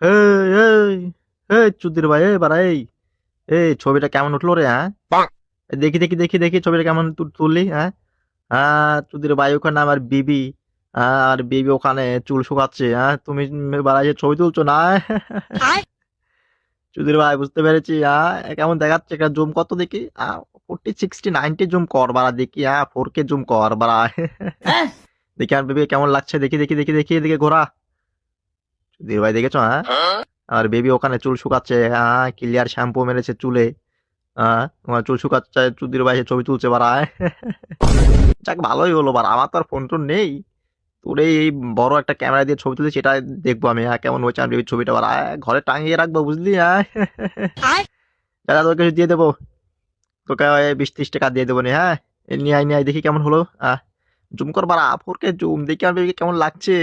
এই এই এই চুদির ভাই এই বাড়া এই এই ছবিটা কেমন উঠলো রে? হ্যাঁ, দেখি দেখি দেখি দেখি ছবিটা কেমন তুললি? হ্যাঁ চুদির ভাই ওখানে আমার বিবি, আর বিবি ওখানে চুল শুকাচ্ছে। হ্যাঁ, তুমি বাড়া যে ছবি তুলছো না? চুদির ভাই বুঝতে পেরেছি। কেমন দেখাচ্ছে? একটা জুম কত দেখি? 40, 60, 90 জুম কর বাড়া দেখি। 4K জুম কর বাড়া। দেখি আর বেবি কেমন লাগছে, দেখি দেখি দেখি দেখি এদিকে ঘোরা। চুদির ভাই দেখেছো? আর বেবি ওখানে চুল শুকাচ্ছে। ক্লিয়ার শ্যাম্পু মেরেছে চুলে। তোমার চুল শুকাচ্ছে, চুদির ভাই ছবি তুলছে বাড়া। যাক ভালোই হলো বাড়া, আমার তো আর ফোন টোন নেই। তোর এই বড় একটা ক্যামেরা দিয়ে ছবি তুলে সেটা দেখবো আমি। কেমন হয়েছে আমি বেবির ছবিটা বাড়া, ঘরে টাঙিয়ে রাখবো বুঝলি? দাদা তোকে দিয়ে দেবো, তোকে 20-30 টাকা দিয়ে দেবো নি। নিয়ে আয় নিয়ে আয় দেখি কেমন হলো। জুম কর বাড়া, 4K জুম দেখি আমার বেবিকে কেমন লাগছে।